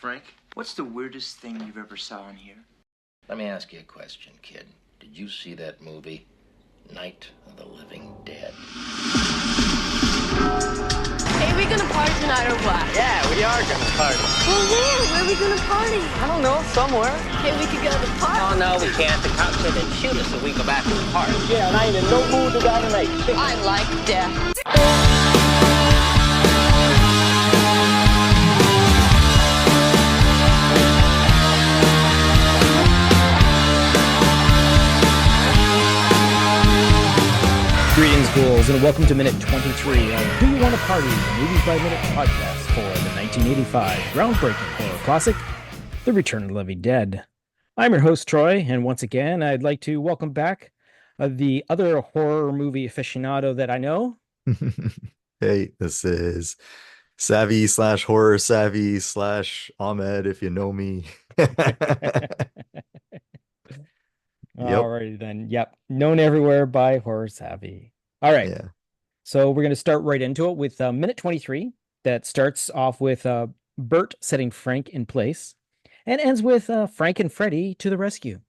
Frank, what's the weirdest thing you've ever saw in here? Let me ask you a question, kid. Did you see that movie, Night of the Living Dead? Hey, we gonna party tonight or what? Yeah, we are gonna party. Well, where are we gonna party? I don't know, somewhere. Hey, we could go to the park. Oh, no, we can't. The cops said they'd shoot us if we go back to the park. Yeah, and I ain't in no mood to die tonight. I like death. Greetings, ghouls, and welcome to Minute 23 of Do You Want to Party, the Movies by Minute podcast for the 1985 groundbreaking horror classic, The Return of the Living Dead. I'm your host, Troy, and once again, I'd like to welcome back the other horror movie aficionado that I know. Hey, this is Savvy / horror savvy / Ahmed, if you know me. Alrighty then. Yep. Known everywhere by Horror Savvy. All right. Yeah. So we're going to start right into it with minute 23 that starts off with Bert setting Frank in place and ends with Frank and Freddy to the rescue.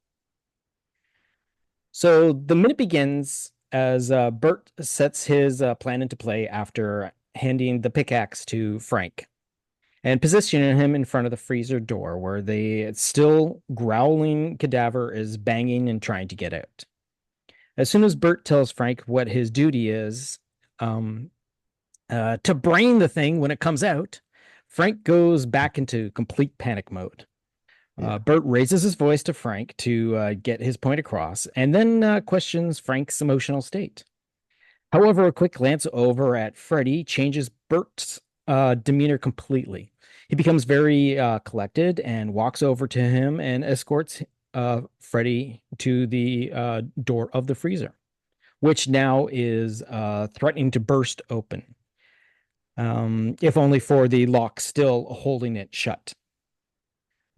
So the minute begins as Bert sets his plan into play after handing the pickaxe to Frank and positioning him in front of the freezer door where the still growling cadaver is banging and trying to get out. As soon as Bert tells Frank what his duty is to brain the thing when it comes out, Frank goes back into complete panic mode. Bert raises his voice to Frank to get his point across and then questions Frank's emotional state. However, a quick glance over at Freddy changes Bert's demeanor completely. He becomes very collected and walks over to him and escorts Freddy to the door of the freezer, which now is threatening to burst open, if only for the lock still holding it shut.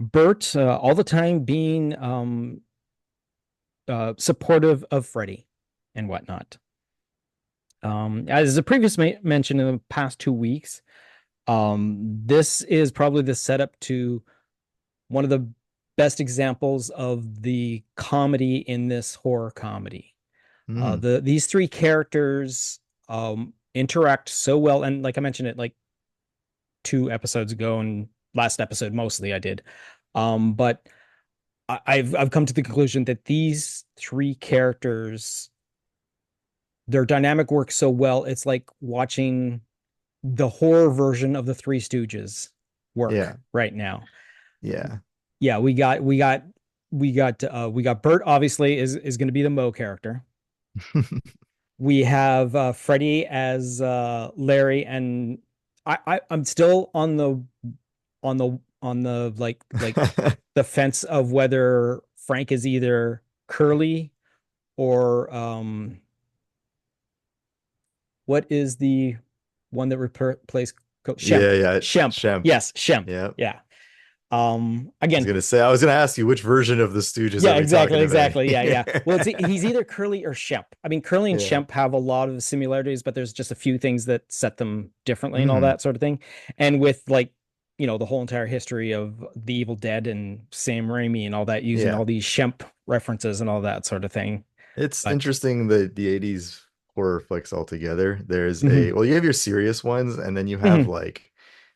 Bert, all the time being supportive of Freddy and whatnot. As a previous mentioned in the past 2 weeks, this is probably the setup to one of the best examples of the comedy in this horror comedy. These three characters interact so well, and like I mentioned it like 2 episodes ago, and last episode mostly I did. But I've come to the conclusion that these 3 characters, their dynamic works so well. It's like watching the horror version of the Three Stooges work right now. Yeah, we got Bert, obviously is going to be the Mo character. We have Freddy as Larry, and I'm still on the like the fence of whether Frank is either Curly or what is the one that replaced Shemp? Shemp. Yes, Shemp. Yeah. Again, I was gonna ask you which version of the Stooges. Yeah, exactly. Yeah. Well, he's either Curly or Shemp. I mean, Curly and Shemp have a lot of similarities, but there's just a few things that set them differently and all that sort of thing. And with like, the whole entire history of the Evil Dead and Sam Raimi and all that, using all these Shemp references and all that sort of thing. It's interesting that the 80s horror flicks altogether. There's you have your serious ones, and then you have like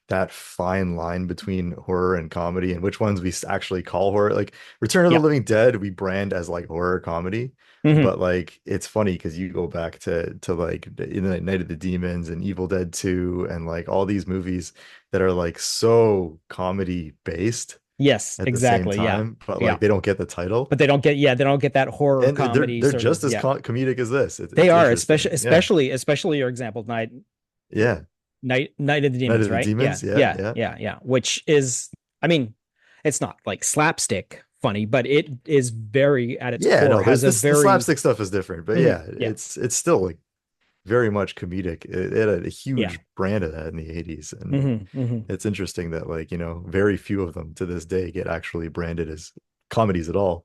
that fine line between horror and comedy, and which ones we actually call horror. Like Return of the Living Dead we brand as like horror comedy, but like it's funny because you go back to like in the Night of the Demons and Evil Dead 2 and like all these movies that are like so comedy based. Yes, exactly. But like they don't get the title. But they don't get that horror and comedy. They're just as comedic as this. They are, especially your example, Night of the Demons, right? Yeah. Which is, I mean, it's not like slapstick funny, but it is very at its core. The slapstick stuff is different, but it's still like very much comedic. It had a huge brand of that in the 80s, and it's interesting that like very few of them to this day get actually branded as comedies at all.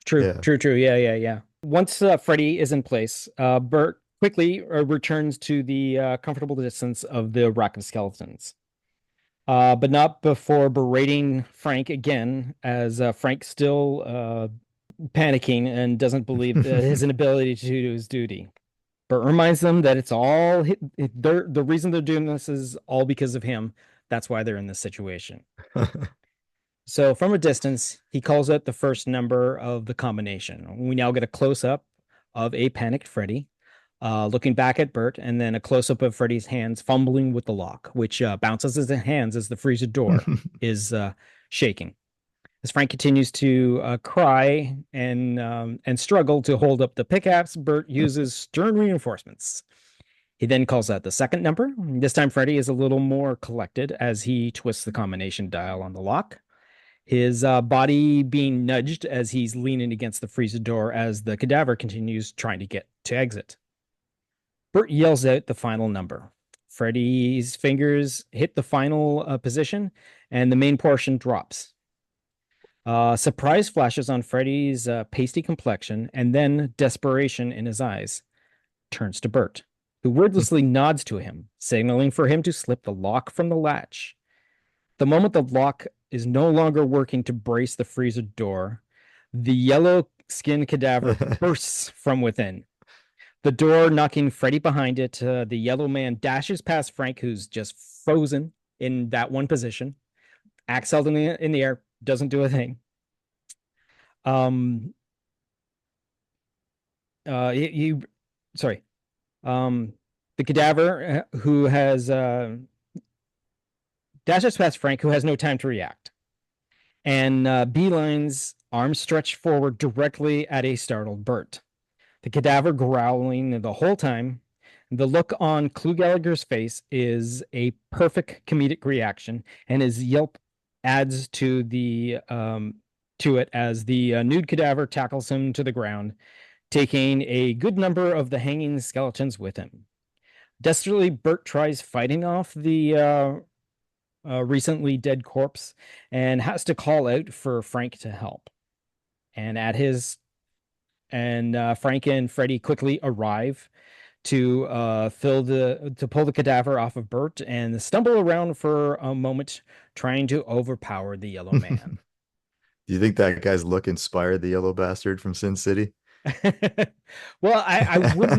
True. Yeah. Once Freddy is in place, Bert quickly returns to the comfortable distance of the rack of skeletons. but not before berating Frank again, as Frank still panicking and doesn't believe his inability to do his duty. Bert reminds them that it's all the reason they're doing this is all because of him. That's why they're in this situation. So from a distance, he calls out the first number of the combination. We now get a close up of a panicked Freddy, looking back at Bert, and then a close up of Freddy's hands fumbling with the lock, which bounces his hands as the freezer door is shaking. As Frank continues to cry and struggle to hold up the pickaxe, Bert uses stern reinforcements. He then calls out the second number. This time, Freddy is a little more collected as he twists the combination dial on the lock, his body being nudged as he's leaning against the freezer door as the cadaver continues trying to get to exit. Bert yells out the final number. Freddy's fingers hit the final position, and the main portion drops. Surprise flashes on Freddy's pasty complexion, and then desperation in his eyes. Turns to Bert, who wordlessly nods to him, signaling for him to slip the lock from the latch. The moment the lock is no longer working to brace the freezer door, the yellow skinned cadaver bursts from within. The door knocking Freddy behind it, the yellow man dashes past Frank, who's just frozen in that one position, acts held in the air, doesn't do a thing. Sorry. The cadaver who has dashes past Frank, who has no time to react, and beelines, arms stretched forward directly at a startled Bert. The cadaver growling the whole time. The look on Clu Gallagher's face is a perfect comedic reaction, and his yelp adds to it as the nude cadaver tackles him to the ground, taking a good number of the hanging skeletons with him. Desperately, Bert tries fighting off the recently dead corpse and has to call out for Frank to help. And Frank and Freddy quickly arrive to pull the cadaver off of Bert and stumble around for a moment, trying to overpower the yellow man. Do you think that guy's look inspired the yellow bastard from Sin City? Well, I would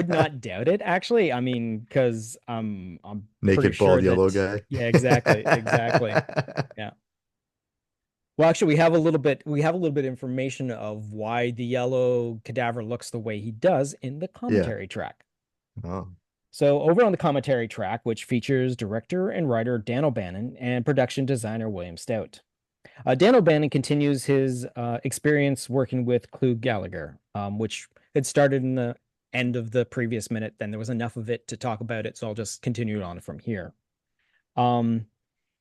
not doubt it, actually. I mean, because I'm pretty Naked sure bald that, yellow guy. yeah, exactly. Yeah. Well, actually, we have a little bit information of why the yellow cadaver looks the way he does in the commentary track. Oh. So over on the commentary track, which features director and writer Dan O'Bannon and production designer William Stout. Dan O'Bannon continues his experience working with Clu Gallagher, which had started in the end of the previous minute. Then there was enough of it to talk about it, so I'll just continue on from here.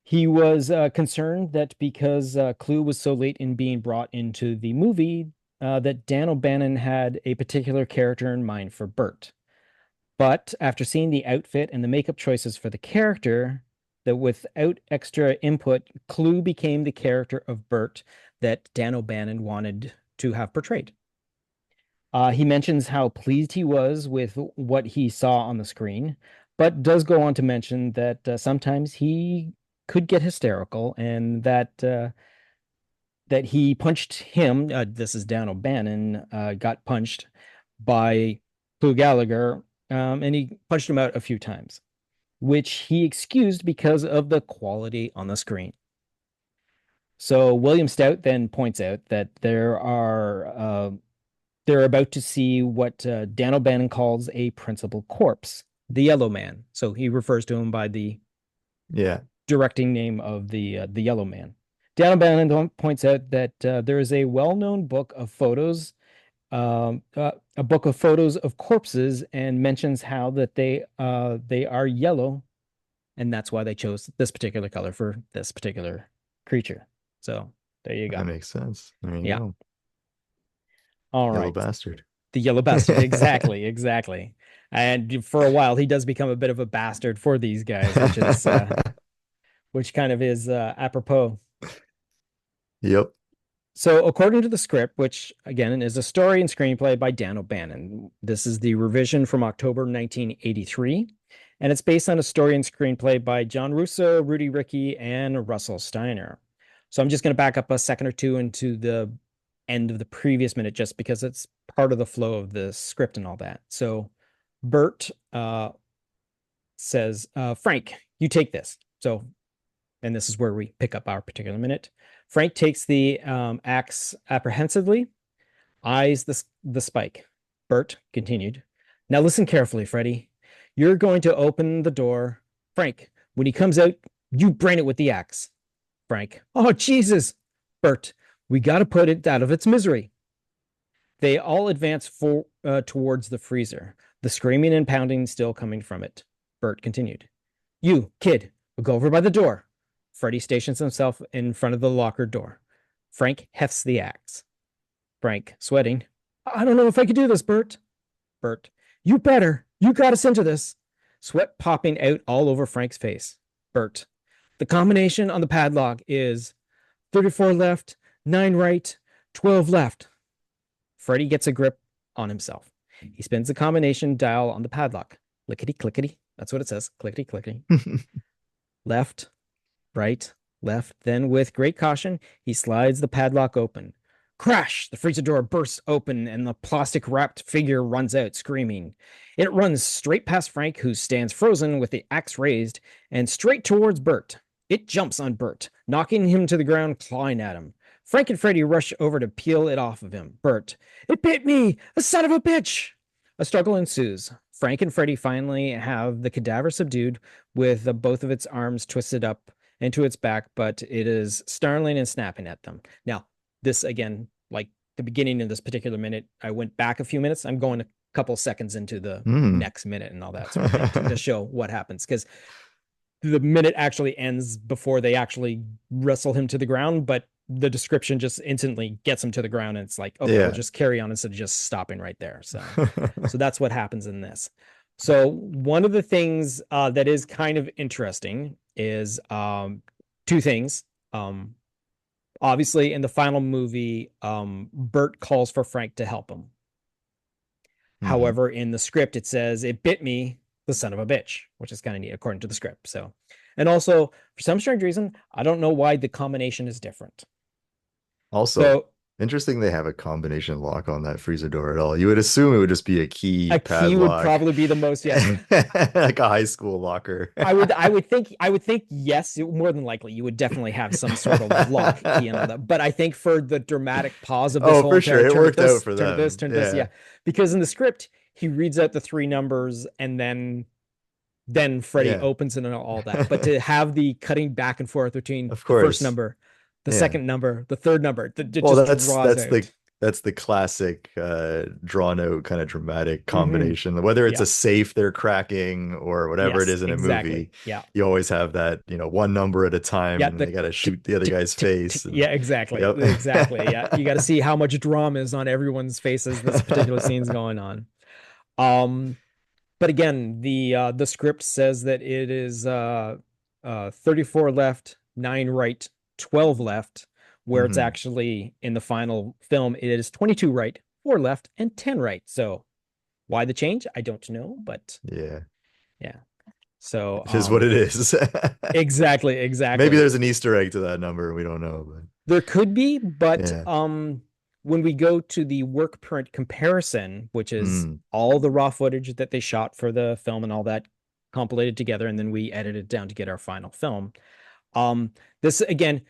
He was concerned that because Clu was so late in being brought into the movie, that Dan O'Bannon had a particular character in mind for Bert. But after seeing the outfit and the makeup choices for the character, that without extra input, Clu became the character of Bert that Dan O'Bannon wanted to have portrayed. He mentions how pleased he was with what he saw on the screen, but does go on to mention that sometimes he could get hysterical, and that he punched him. This is Dan O'Bannon, got punched by Clu Gallagher, and he punched him out a few times, which he excused because of the quality on the screen. So William Stout then points out that they're about to see what Dan O'Bannon calls a principal corpse, the Yellow Man. So he refers to him by the directing name of the Yellow Man. Dan O'Bannon points out that there is a well-known book of photos, a book of photos of corpses, and mentions how that they are yellow, and that's why they chose this particular color for this particular creature. So there you go. That makes sense. There you go. All right. Yellow bastard. The yellow bastard. Exactly. And for a while, he does become a bit of a bastard for these guys, which is which kind of is apropos. Yep. So according to the script, which again is a story and screenplay by Dan O'Bannon, this is the revision from October 1983. and it's based on a story and screenplay by John Russo, Rudy Rickey, and Russell Steiner. So I'm just going to back up a second or two into the end of the previous minute just because it's part of the flow of the script and all that. So Bert says, Frank, you take this. So, and this is where we pick up our particular minute. Frank takes the axe apprehensively, eyes the spike. Bert continued. Now listen carefully, Freddy. You're going to open the door. Frank, when he comes out, you brain it with the axe. Frank, oh, Jesus. Bert, we got to put it out of its misery. They all advance towards the freezer, the screaming and pounding still coming from it. Bert continued. You, kid, will go over by the door. Freddy stations himself in front of the locker door. Frank hefts the axe. Frank, sweating. I don't know if I could do this, Bert. Bert, you better. You got us into this. Sweat popping out all over Frank's face. Bert, the combination on the padlock is 34 left, 9 right, 12 left. Freddy gets a grip on himself. He spins the combination dial on the padlock. Clickety, clickety. That's what it says. Clickety, clickety. Left, right, left. Then, with great caution, he slides the padlock open. Crash! The freezer door bursts open and the plastic-wrapped figure runs out, screaming. It runs straight past Frank, who stands frozen with the axe raised, and straight towards Bert. It jumps on Bert, knocking him to the ground, clawing at him. Frank and Freddy rush over to peel it off of him. Bert, it bit me! A son of a bitch! A struggle ensues. Frank and Freddy finally have the cadaver subdued with both of its arms twisted up into its back, but it is snarling and snapping at them. Now, this again, like the beginning of this particular minute, I went back a few minutes. I'm going a couple seconds into the next minute and all that sort of thing to show what happens, because the minute actually ends before they actually wrestle him to the ground, but the description just instantly gets him to the ground, and it's like, okay, we'll just carry on instead of just stopping right there. So that's what happens in this. So one of the things that is kind of interesting is two things. Obviously, in the final movie, Bert calls for Frank to help him. However, in the script, it says, it bit me, the son of a bitch, which is kind of neat according to the script. So, and also, for some strange reason, I don't know why the combination is different. Also, interesting they have a combination lock on that freezer door at all. You would assume it would just be a key padlock. Key would probably be the most, yes. Like a high school locker. I would think yes, more than likely you would definitely have some sort of lock key and all that. But I think for the dramatic pause of this whole for sure, it worked out for them. Turn this, yeah. Because in the script, he reads out the 3 numbers and then Freddy opens it and all that. But to have the cutting back and forth between the first number, the second number, the third number, that's the classic drawn out kind of dramatic combination. Whether it's a safe they're cracking or whatever it is in a movie, you always have that, one number at a time, and they got to shoot the other guy's face. Exactly. Yeah, you got to see how much drama is on everyone's faces this particular scene's going on. But again, the script says that it is 34 left, 9 right, 12 left, where it's actually in the final film, it is 22 right, 4 left, and 10 right. So why the change? I don't know, but yeah. So it is what it is. Exactly. Maybe there's an Easter egg to that number. We don't know, but there could be, but when we go to the work print comparison, which is all the raw footage that they shot for the film and all that compilated together, and then we edited down to get our final film. This again,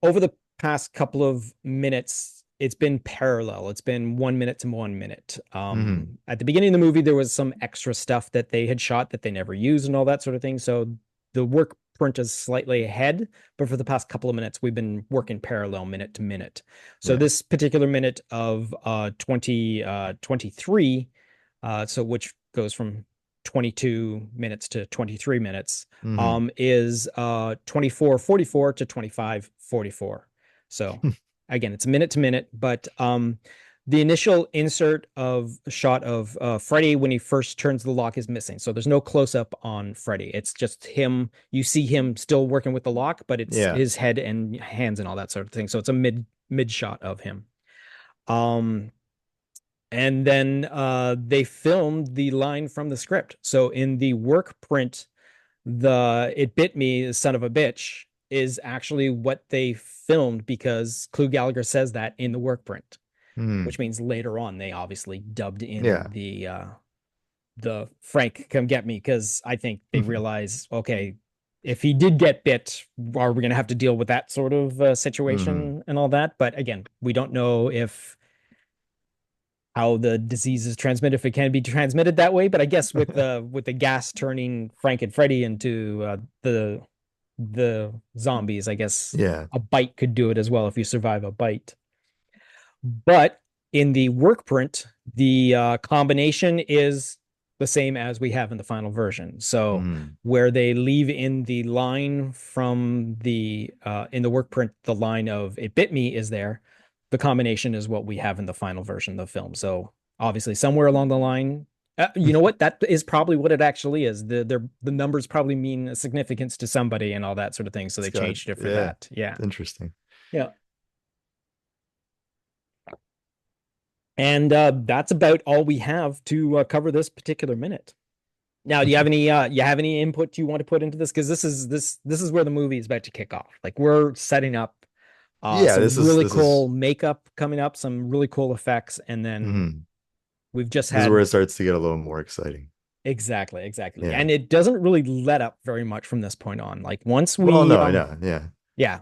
over the past couple of minutes, it's been parallel. It's been 1 minute to 1 minute. At the beginning of the movie, there was some extra stuff that they had shot that they never used and all that sort of thing. So the work print is slightly ahead, but for the past couple of minutes, we've been working parallel minute to minute. So this particular minute of 23, so which goes from 22 minutes to 23 minutes, is 24:44 to 25:44. So again, it's minute to minute, but the initial insert of a shot of Freddy when he first turns the lock is missing. So there's no close up on Freddy. It's just him. You see him still working with the lock, but it's his head and hands and all that sort of thing. So it's a mid shot of him. And then they filmed the line from the script. So in the work print, the "it bit me, son of a bitch" is actually what they filmed because Clu Gallagher says that in the work print, Hmm. which means later on they obviously dubbed in Yeah. the "Frank, come get me," because I think they realize, okay, if he did get bit, are we going to have to deal with that sort of Hmm. situation and all that? But again, we don't know if how the disease is transmitted, if it can be transmitted that way. But I guess with the gas turning Frank and Freddy into the zombies, I guess Yeah. a bite could do it as well if you survive a bite. But in the work print, the combination is the same as we have in the final version. So Hmm. where they leave in the line from the in the work print, the line of "it bit me" is there. The combination is what we have in the final version of the film. So obviously, somewhere along the line, you know what? That is probably what it actually is. The numbers probably mean a significance to somebody and all that sort of thing. So It's they got, changed it for yeah, that. Yeah. it's interesting. Yeah. And that's about all we have to cover this particular minute. Now, do you have any input you want to put into this? Because this is where the movie is about to kick off. Like we're setting up Yeah, some really this is cool makeup coming up, some really cool effects, and then mhm. we've just This is where had it starts to get a little more exciting. exactly. Yeah. And it doesn't really let up very much from this point on. Like once Well, we no, no, yeah. yeah,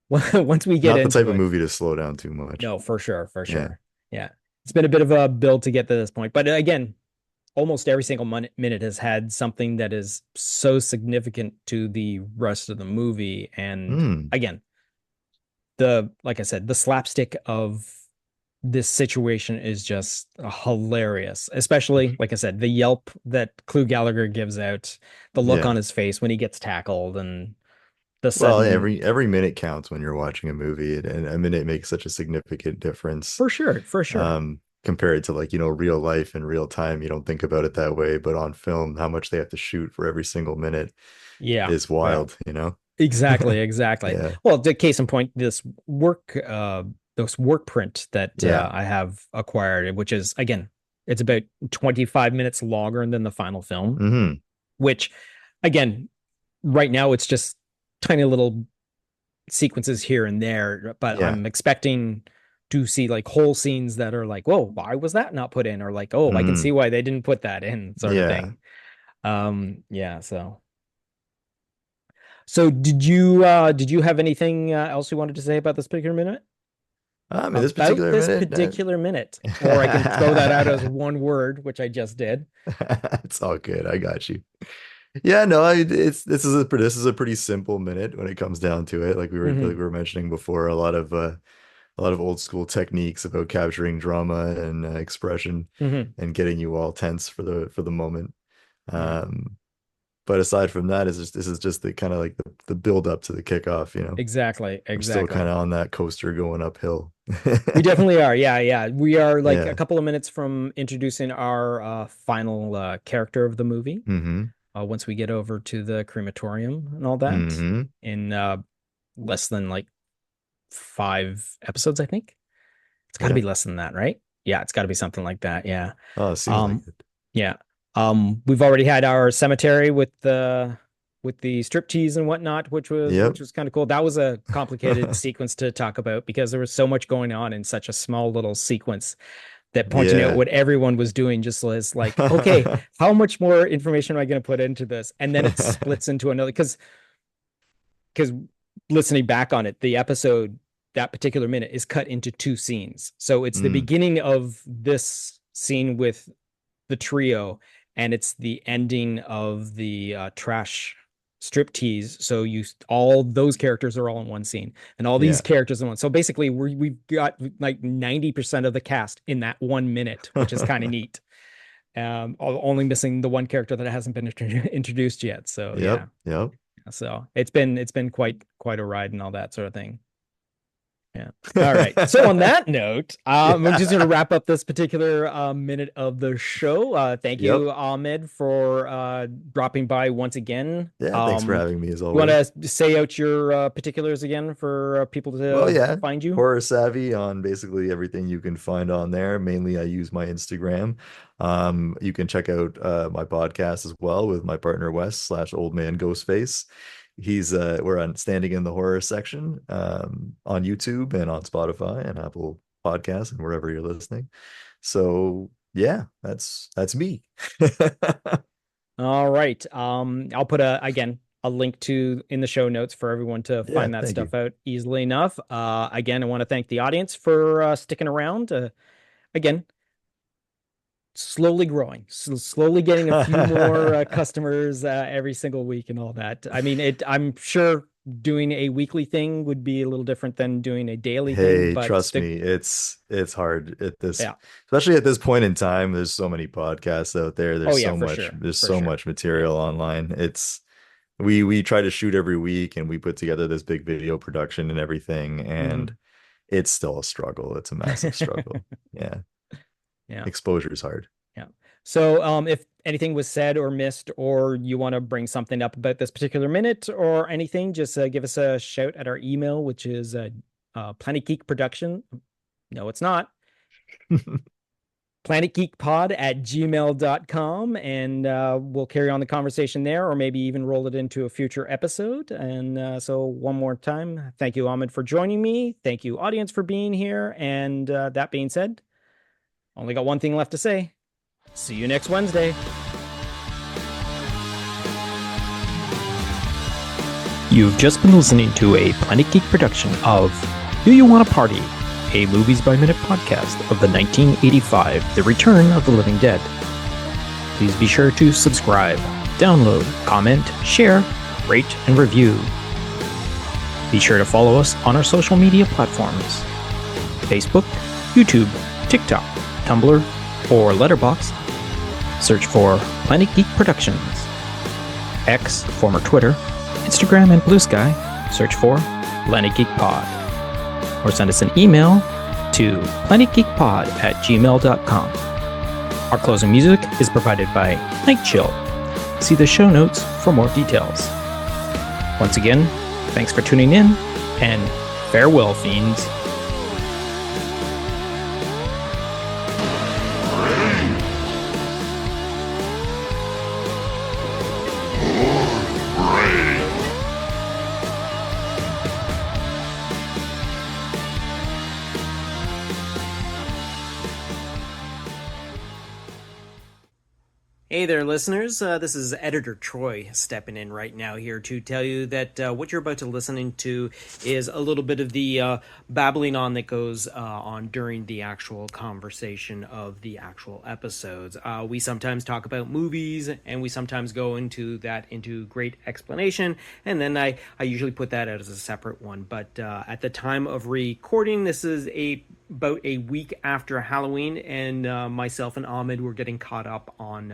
once we get Not the type into of it, movie to slow down too much. no, for sure, for Yeah. sure. Yeah. It's been a bit of a build to get to this point. But again, almost every single minute has had something that is so significant to the rest of the movie. And Hmm. again, the like I said, the slapstick of this situation is just hilarious. Especially, like I said, the yelp that Clu Gallagher gives out, the look Yeah. on his face when he gets tackled, and the Well, sudden every minute counts when you're watching a movie, and a minute makes such a significant difference. for sure. Compared to, like, real life and real time. You don't think about it that way, but on film, how much they have to shoot for every single minute Yeah. is Yeah. wild, you know? Exactly. Yeah. Well, the case in point, this work print that Yeah. I have acquired, which is again, it's about 25 minutes longer than the final film, Hmm. which again, right now it's just tiny little sequences here and there, but Yeah. I'm expecting to see like whole scenes that are like, whoa, why was that not put in? Or like, oh, I can see Hmm. why they didn't put that in, sort of Yeah. thing. Yeah, so did you have anything else you wanted to say about this particular minute? In this About particular this minute, particular minute, or I can throw that out as one word, which I just did. it's all good. I got you. Yeah, no, this is a pretty simple minute when it comes down to it. Like we Hmm. were mentioning before, a lot of old school techniques about capturing drama and expression Hmm. and getting you all tense for the moment. Yeah, Um, but aside from that, this is just the kind of like the build up to the kickoff. We're still kind exactly. of on that coaster going uphill. We definitely are. Yeah. We are like a Yeah. couple of minutes from introducing our final character of the movie. Mm-hmm. Once we get over to the crematorium and all that Mm-hmm. in less than like 5 episodes, I think. It's got to Yeah. be less than that, right? Yeah, it's got to be something like that. Yeah. Oh, it seems like Um, it. yeah. We've already had our cemetery with the striptease and whatnot, which Yep. was kind of cool. That was a complicated sequence to talk about because there was so much going on in such a small little sequence that pointing out Yeah. what everyone was doing just was like, okay, how much more information am I going to put into this? And then it splits into another because listening back on it, the episode that particular minute is cut into two scenes. So it's the Mm, beginning of this scene with the trio, and it's the ending of the trash striptease. So you all those characters are all in one scene, and all these yeah. characters in one. So basically, we've got like 90% of the cast in that 1 minute, which is kind of neat. Only missing the one character that hasn't been introduced yet. So yeah, Yep. Yep. so it's been quite a ride and all that sort of thing. Yeah. All right. So on that note, we're just going to wrap up this particular minute of the show. Thank Yep. you, Ahmed, for dropping by once again. Yeah, thanks for having me as You want always. to say out your particulars again for people Well, to yeah, find you? horror savvy on basically everything you can find on there. Mainly, I use my Instagram. You can check out my podcast as well with my partner Wes slash Old Man Ghostface. We're on Standing in the Horror section on YouTube and on Spotify and Apple Podcasts and wherever you're listening. So yeah, that's me. All right. I'll put a link to in the show notes for everyone to Yeah, find that thank you. stuff out easily enough. Again, I want to thank the audience for sticking around. Again, slowly growing, slowly getting a few more customers every single week and all that. I mean, I'm sure doing a weekly thing would be a little different than doing a daily thing, Hey, but trust me, it's hard at this, yeah. especially at this point in time. There's so many podcasts out there. Oh yeah, for sure. There's For so sure. much material online. We try to shoot every week and we put together this big video production and everything, and it's still a struggle. It's a massive struggle. Yeah. Yeah. Exposure is hard. Yeah. So, if anything was said or missed, or you want to bring something up about this particular minute or anything, just give us a shout at our email, which is Planet Geek Production. No, it's not. planetgeekpod@gmail.com, and we'll carry on the conversation there, or maybe even roll it into a future episode. And so one more time, thank you, Ahmed, for joining me. Thank you, audience, for being here. And that being said, only got one thing left to say. See you next Wednesday. You've just been listening to a Planet Geek production of Do You Want to Party? A Movies by Minute podcast of the 1985 The Return of the Living Dead. Please be sure to subscribe, download, comment, share, rate, and review. Be sure to follow us on our social media platforms: Facebook, YouTube, TikTok, Tumblr, or Letterboxd. Search for Planet Geek Productions. X, former Twitter, Instagram, and Blue Sky, search for Planet Geek Pod. Or send us an email to planetgeekpod@gmail.com. Our closing music is provided by Night Chill. See the show notes for more details. Once again, thanks for tuning in, and farewell, fiends. Hey there, listeners. This is Editor Troy stepping in right now here to tell you that what you're about to listen to is a little bit of the babbling on that goes on during the actual conversation of the actual episodes. We sometimes talk about movies, and we sometimes go into great explanation, and then I usually put that out as a separate one. But at the time of recording, this is about a week after Halloween, and myself and Ahmed were getting caught up on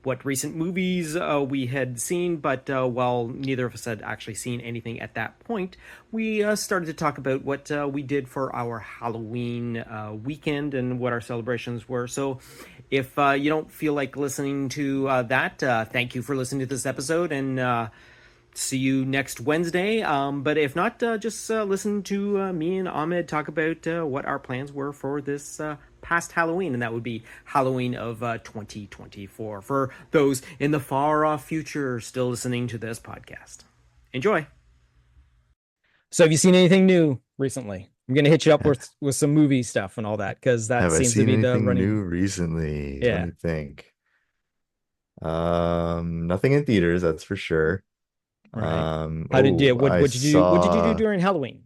what recent movies we had seen, but while neither of us had actually seen anything at that point, we started to talk about what we did for our Halloween weekend and what our celebrations were. So if you don't feel like listening to that, thank you for listening to this episode, and see you next Wednesday. But if not, just listen to me and Ahmed talk about what our plans were for this past Halloween, and that would be Halloween of 2024 for those in the far off future still listening to this podcast. Enjoy. So have you seen anything new recently? I'm going to hit you up with some movie stuff and all that, because that Have I seems to seen be the anything running. new recently? Yeah. Let me think. Nothing in theaters, that's for sure. Right. What did you do? What did you do during Halloween?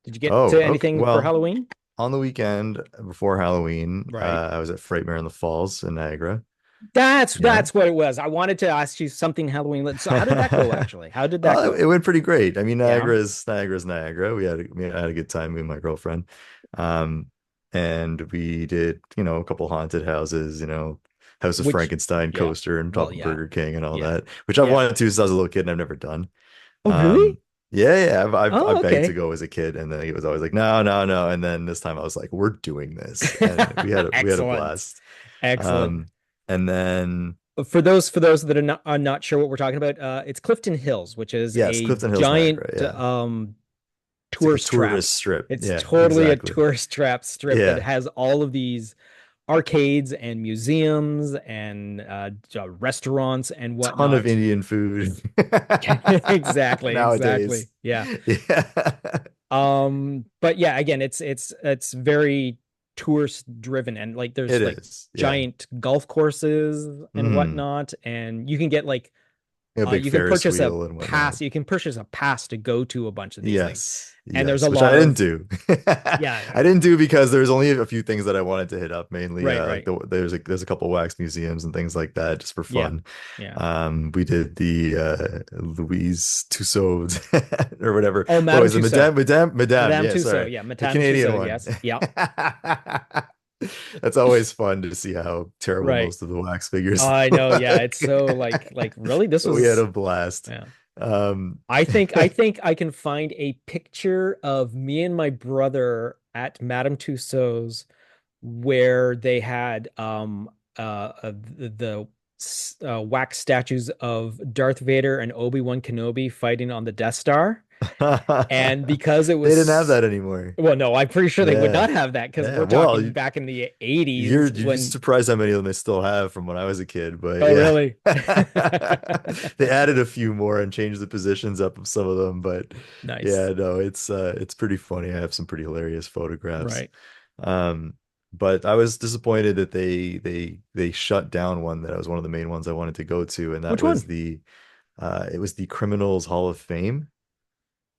Did you get to anything for Halloween? On the weekend before Halloween, Right. I was at Frightmare in the Falls in Niagara. That's what it was. I wanted to ask you something Halloween. So how did that go, actually? How did that go? It went pretty great. I mean, Niagara's Niagara. We had a good time, me and my girlfriend. And we did, a couple haunted houses, House of Frankenstein coaster and top of Burger King and all that, which I've wanted to since I was a little kid and I've never done. Oh, really? Yeah. I Oh, begged to okay. go as a kid, and then he was always like, no, no, no. And then this time I was like, we're doing this, and we had a Excellent. blast. Excellent. Um, and then For those that are not sure what we're talking about, it's Clifton Hills, which is yes, a Clifton Hills, giant Niagara. Yeah, it's like a tourist trap. tourist strip. It's Yeah, totally a exactly. tourist trap strip that Yeah, has all of these arcades and museums and restaurants and ton of whatnot. Indian food Exactly, nowadays. exactly. Yeah. Yeah, But yeah, again, it's very tourist driven and like there's it like is. Yeah. giant golf courses and Mm. whatnot, and you can get like A big you can Ferris purchase a wheel and pass. whatnot. You can purchase a pass to go to a bunch of these things, Yes, and there's a yes, which I lot didn't of do. yeah, I didn't do because there's only a few things that I wanted to hit up, mainly right, like right, there's a couple wax museums and things like that just for yeah, fun. yeah. We did the Louise Tussaud or whatever. Oh, What Madame was it? Tussauds, Madame. Madame Yeah, Tussauds, sorry, yeah, the Madame Canadian Tussauds, one. yes, yeah, That's always fun to see how terrible right. most of the wax figures I know, yeah, it's look. so like really this But we had was a blast. yeah. Um, I think I can find a picture of me and my brother at Madame Tussauds where they had the wax statues of Darth Vader and Obi-Wan Kenobi fighting on the Death Star. And because it they didn't have was that anymore. well, no, I'm pretty sure they would Yeah. not have that because Yeah. we're Well, talking back in the you're 80s you'd be when surprised how many of them they still have from when I was a kid, but oh yeah. really? They added a few more and changed the positions up of some of them, but Nice. yeah, no, it's pretty funny. I have some pretty hilarious photographs. Right. Um, but I was disappointed that they shut down one that was one of the main ones I wanted to go to, and that Which was one? the it was the Criminals Hall of Fame,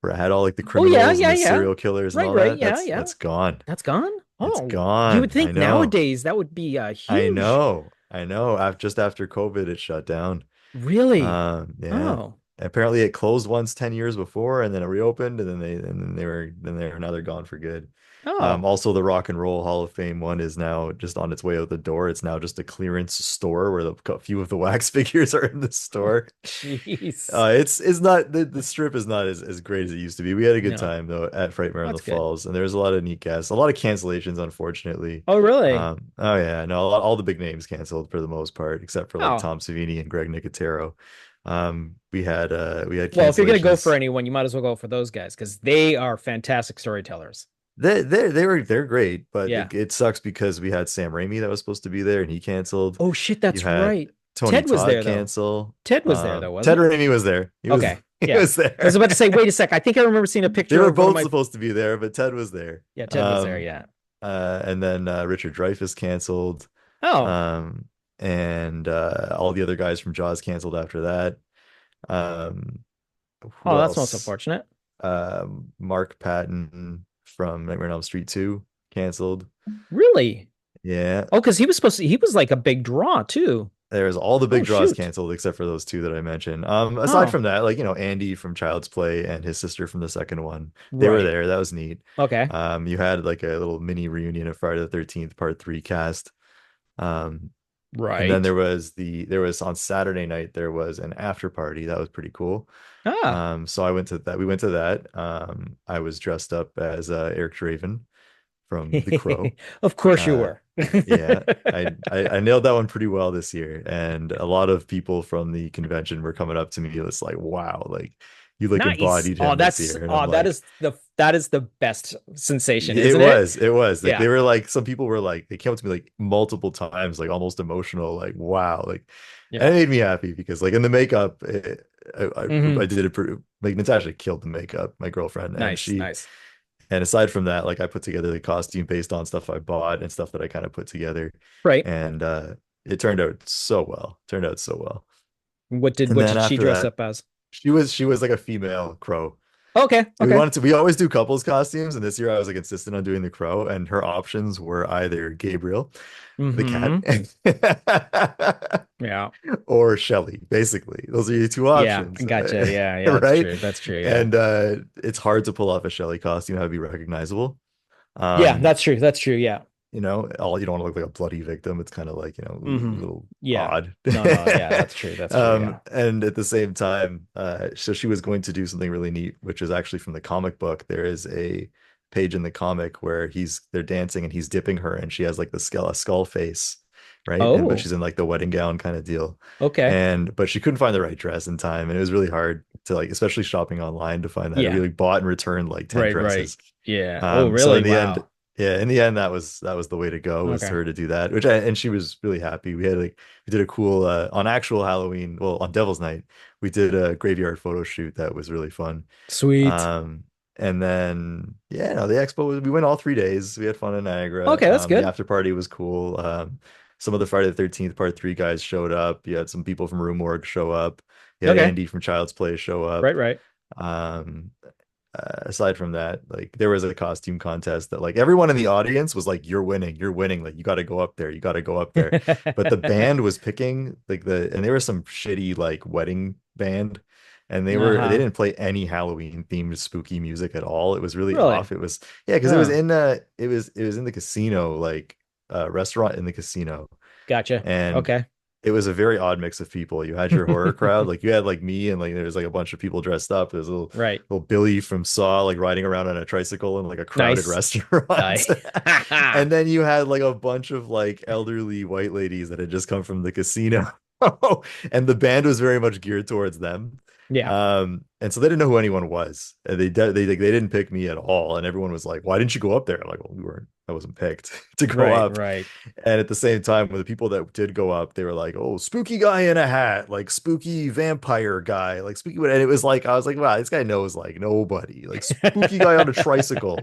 where it had all like the Oh yeah, criminals and yeah, the yeah. serial killers and Right, all right. that. Yeah, That's yeah. that's gone. That's gone? It's Oh, you would gone. I think know. nowadays that would be I huge. know. I know. Just after COVID, it shut down. Really? Yeah. Oh. Apparently it closed once 10 years before and then it reopened and then they're now they're gone for good. Oh. Also the Rock and Roll Hall of Fame one is now just on its way out the door. It's now just a clearance store where a few of the wax figures are in the store. Jeez. It's not the strip is not as great as it used to be. We had a good No. time though at Frightmare on the That's good. Falls, and there was a lot of neat guests, a lot of cancellations, unfortunately. Oh, really? Oh yeah, no, all the big names canceled for the most part, except for like Oh. Tom Savini and Greg Nicotero. We had Well, if you're gonna go for cancellations. anyone, you might as well go for those guys because they are fantastic storytellers. They're great, but Yeah. it sucks because we had Sam Raimi that was supposed to be there and he canceled. Oh shit, You that's had right. Tony Ted was Todd there though. cancel. Ted was there though, Ted wasn't he? Raimi was there. Okay. He Yeah. was I was there. about to say, wait a sec. I think I remember seeing a They picture were of one of both my supposed to be there, but Ted was there. yeah, Ted was there, yeah. And then Richard Dreyfuss canceled. Oh. Um, and all the other guys from Jaws canceled after that. Um, who Oh, that's most else? unfortunate. Mark Patton from Nightmare on Elm Street 2 canceled. Really? Yeah. Oh, because he was like a big draw too. There's all the Oh, big draws shoot. canceled except for those two that I mentioned. Aside Oh, from that, like, Andy from Child's Play and his sister from the second one, they were right. there. That was neat. Okay. You had like a little mini reunion of Friday the 13th Part 3 cast. Um, and then Right. there was on Saturday night, there was an after party. That was pretty cool. Ah. So I went to that. We went to that. I was dressed up as Eric Draven from The Crow. Of course you Uh, were. yeah, I nailed that one pretty well this year, and a lot of people from the convention were coming up to me. It's like, wow, like you like Nice. embodied him this year, and I'm That like, is the best sensation, it isn't it? was, it was like Yeah. they were like some people were like they came up to me like multiple times, like almost emotional, like wow, like and Yeah. it made me happy because like in the makeup, I Hmm. did it pretty like Natasha killed the makeup, my girlfriend, and Nice, nice. and aside from that, like I put together the costume based on stuff I bought and stuff that I kind of put together. Right. And it turned out so well. Turned out so well. And What then did she after dress that, up as? she was like a female crow. Okay, And okay. we always do couples costumes, and this year I was like insistent on doing the crow, and her options were either Gabriel, the Hmm. cat, Yeah. or Shelly. Basically, those are your two Yeah, options, gotcha. Yeah, yeah, that's right? true. That's true. Yeah. And it's hard to pull off a Shelly costume that would be recognizable. Yeah, Um, that's true. That's true. Yeah. you know, all you don't want to look like a bloody victim. It's kind of like, a little Yeah. odd. No, yeah, that's true. That's true. Yeah. And at the same time, so she was going to do something really neat, which is actually from the comic book. There is a page in the comic where they're dancing and he's dipping her, and she has like a skull face, right? And but Oh, she's in like the wedding gown kind of deal. okay. But she couldn't find the right dress in time, and it was really hard to like, especially shopping online, to find that. Yeah. We like bought and returned like 10 Right, right. dresses. Yeah. Oh, So really? in the end, Wow. yeah, in the end, that was the way to go, was Okay. her to do that, and she was really happy. We did a cool on actual Halloween, well, on Devil's Night, we did a graveyard photo shoot that was really fun. Sweet. Um, and then yeah, no, the expo we went all 3 days. We had fun in Niagara. Okay, that's The good. after party was cool. Some of the Friday the 13th Part 3 guys showed up. You had some people from Room Org show up. You had Okay. Andy from Child's Play show up. Right, right. Um, Aside from that, like there was a costume contest that like everyone in the audience was like, you're winning, like you got to go up there, you got to go up there. But the band was picking like and there was some shitty like wedding band, and they Uh-huh. didn't play any Halloween themed spooky music at all. It was really Really? off. It was, yeah, because it was Huh. in it was in the casino, like restaurant in the casino. Gotcha. And Okay. it was a very odd mix of people. You had your horror crowd, like you had like me, and like there was like a bunch of people dressed up. There's a Right. little Billy from Saw like riding around on a tricycle in like a crowded Nice. restaurant. Nice. And then you had like a bunch of like elderly white ladies that had just come from the casino. And the band was very much geared towards them. Yeah. And so they didn't know who anyone was. And they didn't pick me at all. And everyone was like, "Why didn't you go up there?" I'm like, well, I wasn't picked to go Right, up. right. And at the same time, with the people that did go up, they were like, "Oh, spooky guy in a hat, like spooky vampire guy, like spooky." And it was like, I was like, "Wow, this guy knows like nobody, like spooky guy on a tricycle."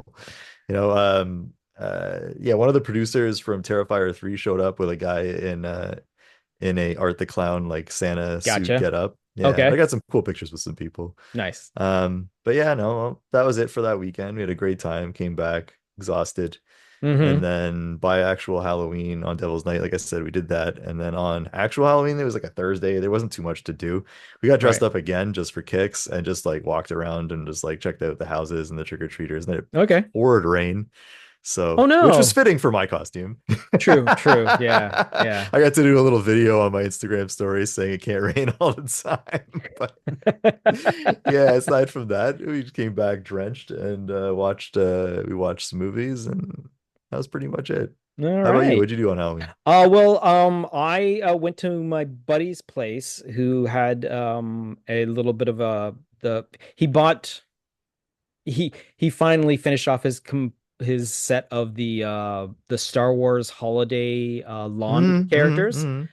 Yeah, one of the producers from Terrifier 3 showed up with a guy in a Art the Clown like Santa suit Gotcha. get up. Yeah, I Okay. got some cool pictures with some people. Nice. But yeah, no, that was it for that weekend. We had a great time, came back exhausted. And Mm-hmm. then by actual Halloween on Devil's Night, like I said, we did that. And then on actual Halloween, it was like a Thursday. There wasn't too much to do. We got dressed Right. up again just for kicks and just like walked around and just like checked out the houses and the trick-or-treaters. And it Okay. poured rain. Oh So, which was no. fitting for my costume. True, true. Yeah. Yeah. I got to do a little video on my Instagram story saying it can't rain all the time. But yeah, aside from that, we just came back drenched and we watched some movies, and that was pretty much it. All How about you? right. What'd you do on Halloween? Well, I went to my buddy's place who had a little bit of the he bought he finally finished off his set of the Star Wars holiday lawn characters. Mm.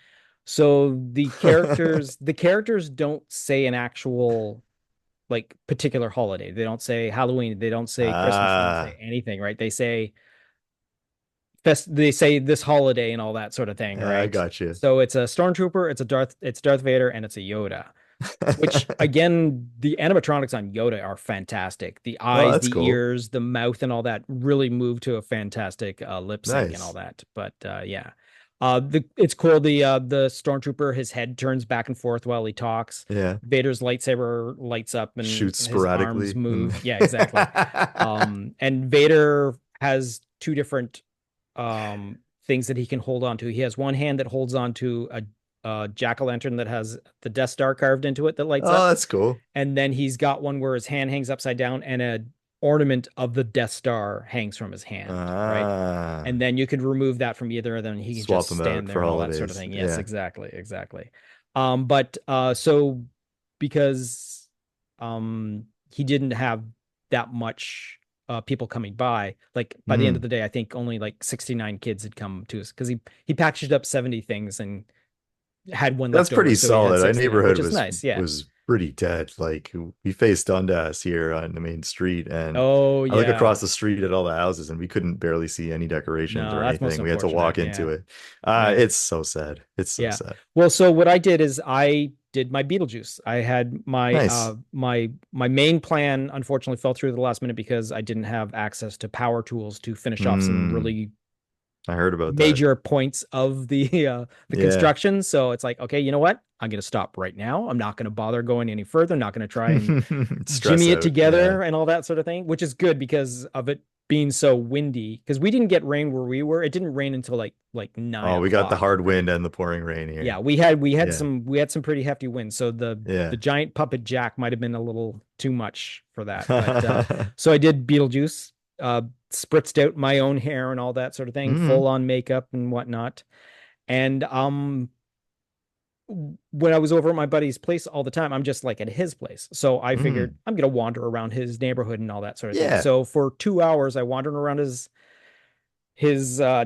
So the characters don't say an actual like particular holiday. They don't say Halloween, they don't say Christmas, they don't say Ah, anything, right? They say this holiday and all that sort of thing, I right? got you. So it's a stormtrooper, it's Darth Vader, and it's a Yoda. Which again, the animatronics on Yoda are fantastic. The Oh, eyes, that's the cool. ears, the mouth, and all that really move to a fantastic lip sync and all Nice. that. But yeah, it's cool. The stormtrooper, his head turns back and forth while he talks. Yeah. Vader's lightsaber lights up and Shoots his arms sporadically. move. Yeah, exactly. And Vader has two different things that he can hold on to. He has one hand that holds on to a jack-o'-lantern that has the Death Star carved into it that lights Oh, up, that's cool. and then he's got one where his hand hangs upside down and a ornament of the Death Star hangs from his hand, right? Ah, And then you could remove that from either of them. He can swap just them stand out there for and all that sort of holidays. thing. Yes, Yeah. exactly, exactly. But so because he didn't have that much people coming by, like by the end of Mm. the day, I think only like 69 kids had come to us because he packaged up 70 things and had one That's left over, pretty so he had solid. Our 69, neighborhood which is nice. Yeah. was pretty dead. Like we faced Dundas here on the main street, and Oh I look yeah. across the street at all the houses, and we couldn't barely see any decorations No, or that's most anything. We had to unfortunate. walk into Yeah. it. Yeah. It's so sad. It's so Yeah. sad. Well, so what I did is I did my Beetlejuice. I had my Nice. my main plan unfortunately fell through at the last minute because I didn't have access to power tools to finish off some Mm, really I heard about that. major points of the Yeah. construction. So it's like, okay, you know what? I'm gonna stop right now. I'm not gonna bother going any further. I'm not gonna try and Stress jimmy it out. Yeah. together and all that sort of thing, which is good because of it being so windy because we didn't get rain where we were. It didn't rain until like nine Oh, we got the o'clock. hard Right? wind and the pouring rain here. Yeah, we had Yeah. some pretty hefty winds. So the Yeah. giant puppet jack might have been a little too much for that. But so I did Beetlejuice, spritzed out my own hair and all that sort of thing, Mhm. full on makeup and whatnot. And when I was over at my buddy's place all the time, I'm just like at his place. So I figured Mhm. I'm gonna wander around his neighborhood and all that sort of thing. Yeah. So for 2 hours, I wandered around his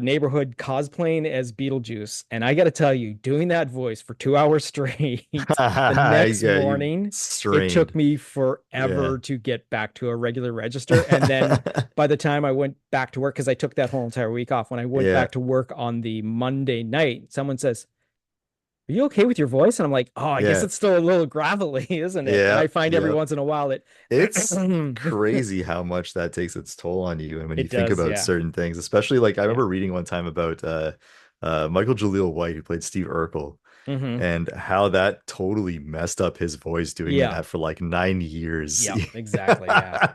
neighborhood cosplaying as Beetlejuice. And I got to tell you, doing that voice for 2 hours straight, the next Yeah, you morning, it took strained. me Yeah. forever to get back to a regular register. And then by the time I went back to work, because I took that whole entire week off, when I went Yeah. back to work on the Monday night, someone says, "Are you okay with your voice?" And I'm like, "Oh, I guess Yeah. it's still a little gravelly, isn't it?" And Yeah. I find every Yeah. once in a while it It's crazy how much that takes its toll on you. And when you it think does, about yeah. certain things, especially like I Yeah. remember reading one time about Michael Jaleel White, who played Steve Urkel, Hmm. and how that totally messed up his voice doing Yeah. that for like 9 years. Yeah, exactly. Yeah.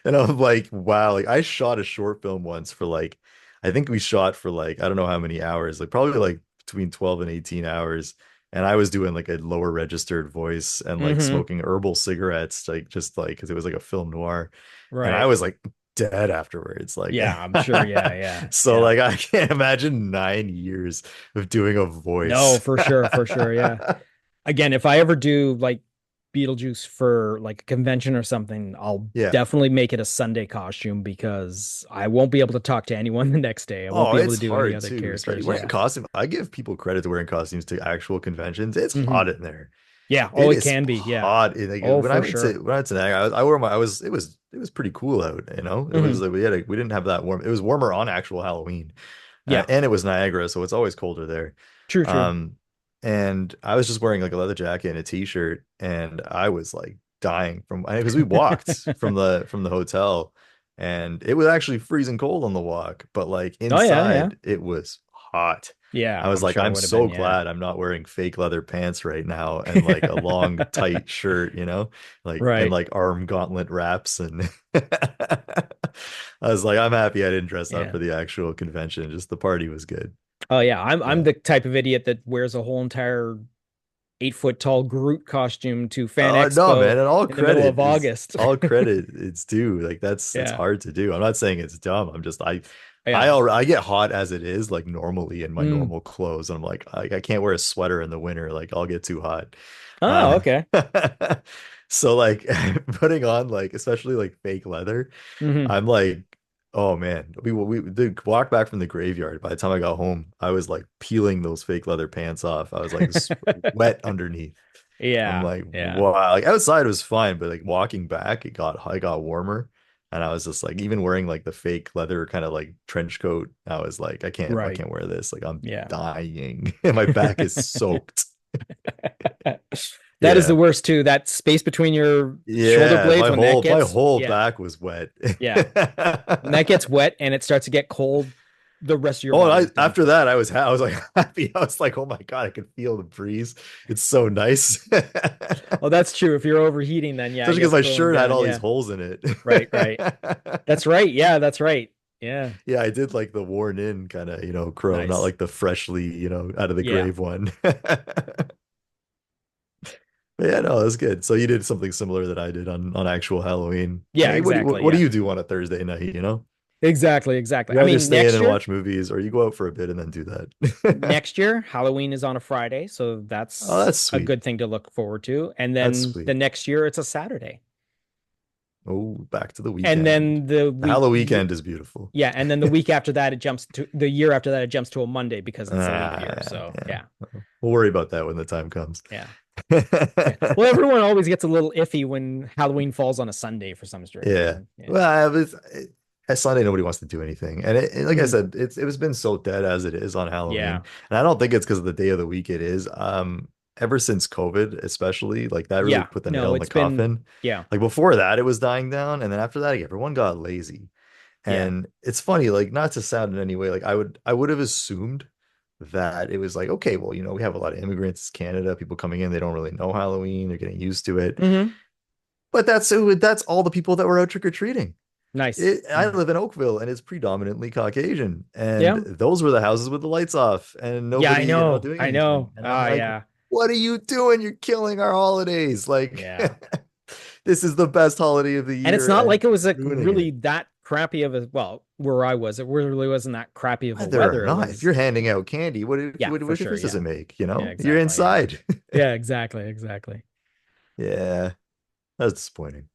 And I'm like, wow, like I shot a short film once for like, I think we shot for like, I don't know how many hours, like probably like between 12 and 18 hours. And I was doing like a lower registered voice and like Hmm. smoking herbal cigarettes, like just like because it was like a film noir. And I Right. was like dead afterwards. Like, Yeah, I'm sure. Yeah, yeah, so yeah. like I can't imagine 9 years of doing a No, voice. for sure, for sure. Yeah. Again, if I ever do like Beetlejuice for like a convention or something, I'll Yeah. definitely make it a Sunday costume because I won't be able to talk to anyone the next day. I won't Oh, be able to it's do any hard other too, especially characters. wearing Yeah. costume. I give people credit to wearing costumes to actual conventions. It's Hmm. hot in there. Yeah. Oh, It it is can be. Yeah. hot. Like, Oh, when I for went sure. to Niagara, I wore my it was pretty cool out, you know. It was Hmm. like we didn't have that warm. It was warmer on actual Halloween. Yeah. And it was Niagara, so it's always colder there. True, true. Um and I was just wearing like a leather jacket and a t-shirt and I was like dying from because we walked from the hotel and it was actually freezing cold on the walk, but like Oh, yeah, yeah. inside it was hot. Yeah, I was I'm like, sure it I'm would have been. so Yeah. glad I'm not wearing fake leather pants right now and like a long tight shirt, you know, like and Right. like arm gauntlet wraps and I was like, I'm happy I didn't dress up Yeah. for the actual convention. Just the party was good. Oh, yeah. I'm Yeah. the type of idiot that wears a whole entire 8 foot tall Groot costume to Fan No, Expo man, and in the middle of August. all credit it's due. Like that's Yeah. hard to do. I'm not saying it's dumb. I'm just Yeah. I get hot as it is, like normally in my Mm. normal clothes, and I'm like I can't wear a sweater in the winter. Like I'll get too hot. Oh, Uh, okay. so like putting on like especially like fake leather, Hmm. I'm like, oh man, we the walk back from the graveyard. By the time I got home, I was like peeling those fake leather pants off. I was like wet underneath. I'm Yeah. like, Yeah. wow. Like outside was fine, but like walking back, it got warmer. And I was just like, even wearing like the fake leather kind of like trench coat, I was like, I Right. can't wear this. Like I'm Yeah. dying. And my back is soaked. That is the Yeah. worst too. That space between your shoulder Yeah. blades when that My gets, whole yeah, back was wet. yeah. When that gets wet and it starts to get cold, the rest of your Oh, and body is done. after that, I was like happy. I was like, oh my God, I could feel the breeze. It's so nice. Oh, that's true. If you're overheating, then yeah, I Especially because guess my cooling shirt had down. all these Yeah. holes in it. Right, right. That's right. Yeah, that's right. Yeah. Yeah, I did like the worn in kind of, crow, not Nice. like the freshly, out of the Yeah. grave one. But yeah, no, that's good. So you did something similar that I did on actual Halloween. I Yeah, mean, exactly. what do Yeah. you do on a Thursday night, Exactly, You exactly. I either mean, stay in and watch movies or you go out for a bit and then do that. next year, Halloween is on a Friday, so Oh, that's that's a sweet. good thing to look forward to. And That's then the sweet. next year, it's a Saturday. Oh, back to the And weekend. then the The week, Halloween weekend is beautiful. yeah, and then the week after that, the year after that, it jumps to a Monday because it's a leap year. Yeah, So yeah. yeah, We'll worry about that when the time comes. yeah. Yeah. Well, everyone always gets a little iffy when Halloween falls on a Sunday for some strange Yeah. reason. Yeah. Well, at Sunday nobody wants to do anything, and like I Mhm. said, it was been so dead as it is on Halloween, Yeah. and I don't think it's because of the day of the week it is. Ever since COVID, especially, like that really Yeah. put the nail No, in the it's been, coffin. yeah. Like before that, it was dying down, and then after that, like, everyone got lazy. Yeah. And it's funny, like not to sound in any way, like I would have assumed that it was like, okay, well, we have a lot of immigrants, Canada, people coming in, they don't really know Halloween, they're getting used to it. Hmm. But that's all the people that were out trick-or-treating. Nice. I live in Oakville and it's predominantly Caucasian. And Yeah. those were the houses with the lights off and Yeah, nobody, I know. doing I anything. know. And I'm Oh, like, yeah. what are you doing? You're killing our holidays. Like, Yeah. this is the best holiday of the And it's year. not like it was you're like ruining really it. that crappy of a, well, where I was, it really wasn't that crappy of a Whether or weather. It not, if was, you're handing out candy, yeah, for what sure. difference does Yeah. it make? Yeah, You're exactly. Yeah. inside. Yeah, exactly. Exactly. Yeah, that's disappointing.